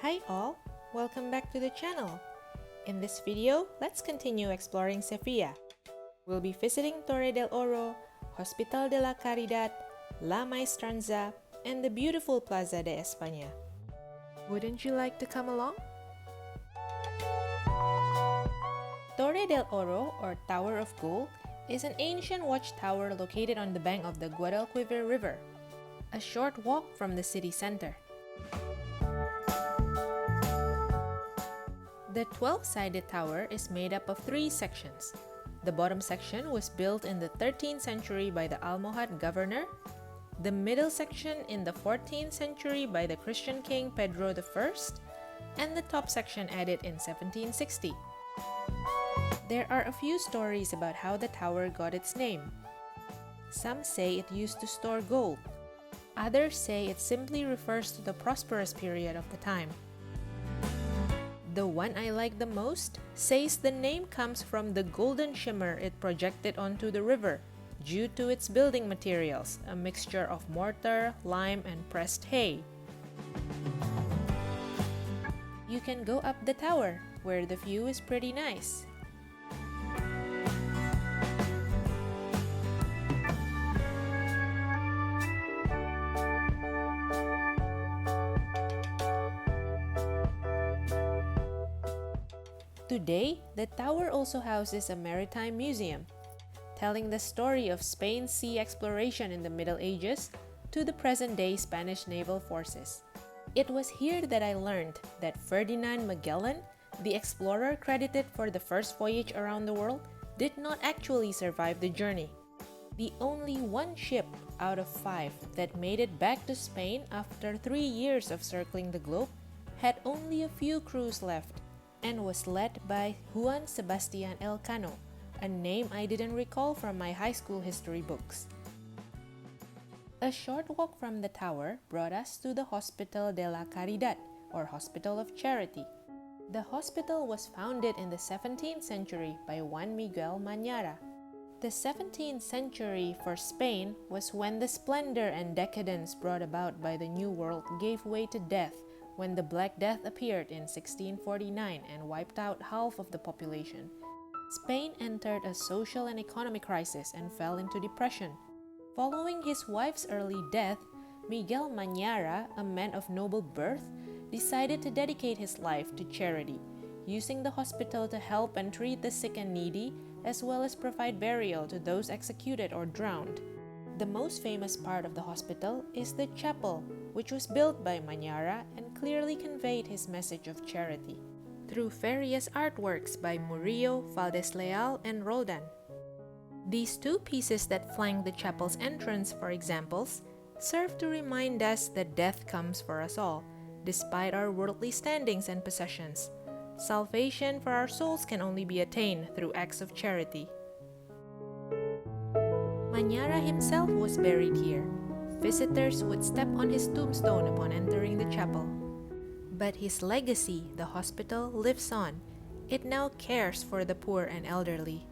Hi all, welcome back to the channel. In this video, let's continue exploring Sevilla. We'll be visiting Torre del Oro, Hospital de la Caridad, La Maestranza, and the beautiful Plaza de Espana. Wouldn't you like to come along? Torre del Oro, or Tower of Gold, is an ancient watchtower located on the bank of the Guadalquivir River, a short walk from the city center. The 12-sided tower is made up of 3 sections. The bottom section was built in the 13th century by the Almohad governor, the middle section in the 14th century by the Christian king Pedro I, and the top section added in 1760. There are a few stories about how the tower got its name. Some say it used to store gold. Others say it simply refers to the prosperous period of the time. The one I like the most says the name comes from the golden shimmer it projected onto the river due to its building materials, a mixture of mortar, lime, and pressed hay. You can go up the tower, where the view is pretty nice. Today, the tower also houses a maritime museum, telling the story of Spain's sea exploration in the Middle Ages to the present-day Spanish naval forces. It was here that I learned that Ferdinand Magellan, the explorer credited for the first voyage around the world, did not actually survive the journey. The only one ship out of 5 that made it back to Spain after 3 years of circling the globe had only a few crews left, and was led by Juan Sebastian Elcano, a name I didn't recall from my high school history books. A short walk from the tower brought us to the Hospital de la Caridad, or Hospital of Charity. The hospital was founded in the 17th century by Juan Miguel Mañara. The 17th century for Spain was when the splendor and decadence brought about by the New World gave way to death when the Black Death appeared in 1649 and wiped out half of the population. Spain entered a social and economic crisis and fell into depression. Following his wife's early death, Miguel Mañara, a man of noble birth, decided to dedicate his life to charity, using the hospital to help and treat the sick and needy, as well as provide burial to those executed or drowned. The most famous part of the hospital is the chapel, which was built by Mañara and clearly conveyed his message of charity through various artworks by Murillo, Valdés-Leal, and Roldan. These 2 pieces that flank the chapel's entrance, for examples, serve to remind us that death comes for us all, despite our worldly standings and possessions. Salvation for our souls can only be attained through acts of charity. Mañara himself was buried here. Visitors would step on his tombstone upon entering the chapel. But his legacy, the hospital, lives on. It now cares for the poor and elderly.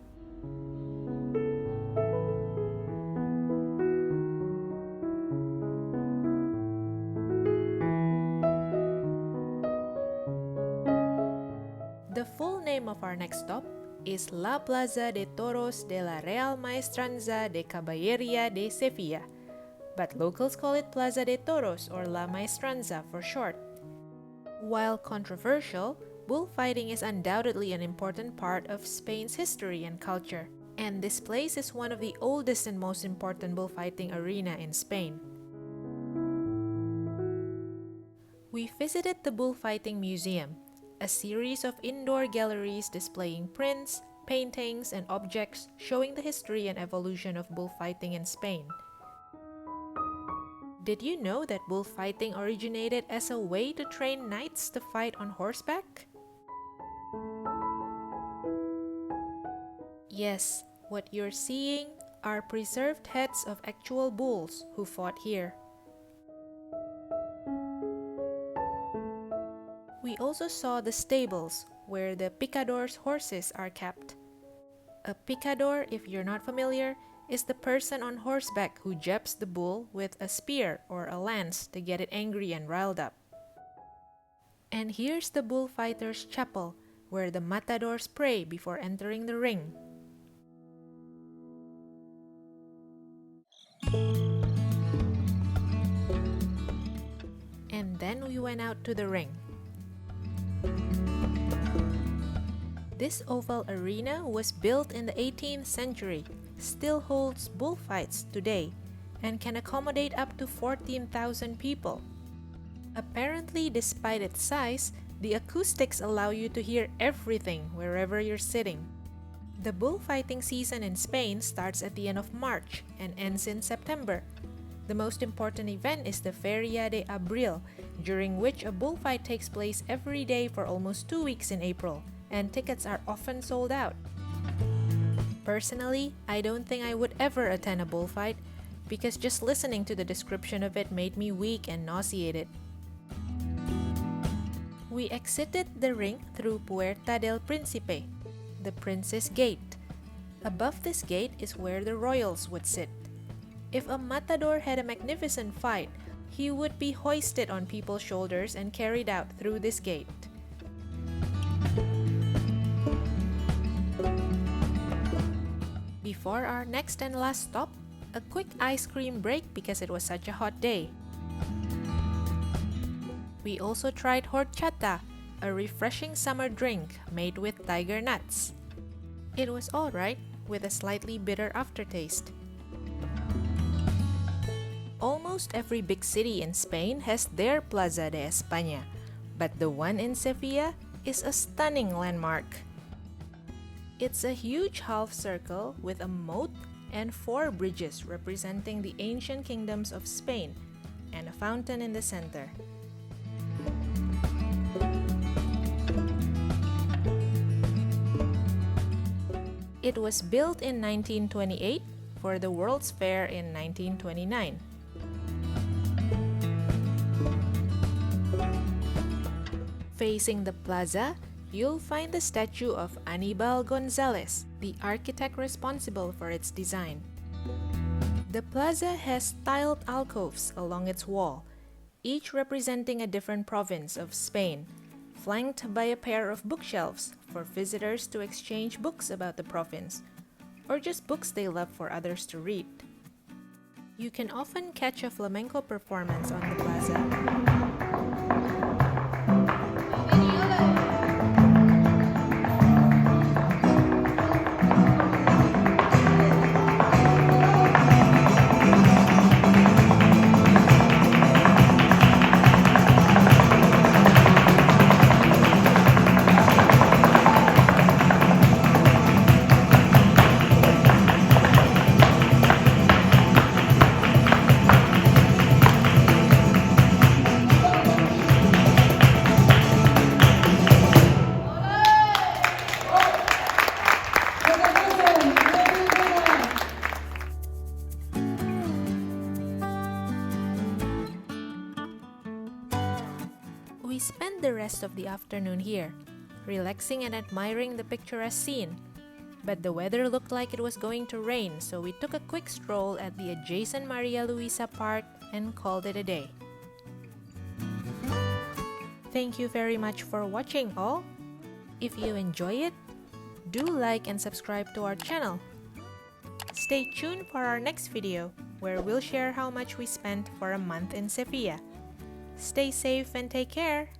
The full name of our next stop is La Plaza de Toros de la Real Maestranza de Caballería de Sevilla, but locals call it Plaza de Toros or La Maestranza for short. While controversial, bullfighting is undoubtedly an important part of Spain's history and culture, and this place is one of the oldest and most important bullfighting arena in Spain. We visited the Bullfighting Museum, a series of indoor galleries displaying prints, paintings, and objects showing the history and evolution of bullfighting in Spain. Did you know that bullfighting originated as a way to train knights to fight on horseback? Yes, what you're seeing are preserved heads of actual bulls who fought here. We also saw the stables, where the picador's horses are kept. A picador, if you're not familiar, is the person on horseback who jabs the bull with a spear or a lance to get it angry and riled up. And here's the bullfighters' chapel, where the matadors pray before entering the ring. And then we went out to the ring. This oval arena was built in the 18th century, still holds bullfights today, and can accommodate up to 14,000 people. Apparently, despite its size, the acoustics allow you to hear everything wherever you're sitting. The bullfighting season in Spain starts at the end of March and ends in September. The most important event is the Feria de Abril, during which a bullfight takes place every day for almost 2 weeks in April, and tickets are often sold out. Personally, I don't think I would ever attend a bullfight because just listening to the description of it made me weak and nauseated. We exited the ring through Puerta del Príncipe, the Prince's Gate. Above this gate is where the royals would sit. If a matador had a magnificent fight, he would be hoisted on people's shoulders and carried out through this gate. Before our next and last stop, a quick ice cream break because it was such a hot day. We also tried horchata, a refreshing summer drink made with tiger nuts. It was alright, with a slightly bitter aftertaste. Almost every big city in Spain has their Plaza de Espana, but the one in Sevilla is a stunning landmark. It's a huge half circle with a moat and 4 bridges representing the ancient kingdoms of Spain, and a fountain in the center. It was built in 1928 for the World's Fair in 1929. Facing the plaza, you'll find the statue of Aníbal González, the architect responsible for its design. The plaza has tiled alcoves along its wall, each representing a different province of Spain, flanked by a pair of bookshelves for visitors to exchange books about the province, or just books they love for others to read. You can often catch a flamenco performance on the plaza. We spent the rest of the afternoon here, relaxing and admiring the picturesque scene. But the weather looked like it was going to rain, so we took a quick stroll at the adjacent Maria Luisa Park and called it a day. Thank you very much for watching all. If you enjoy it, do like and subscribe to our channel. Stay tuned for our next video, where we'll share how much we spent for a month in Sevilla. Stay safe and take care!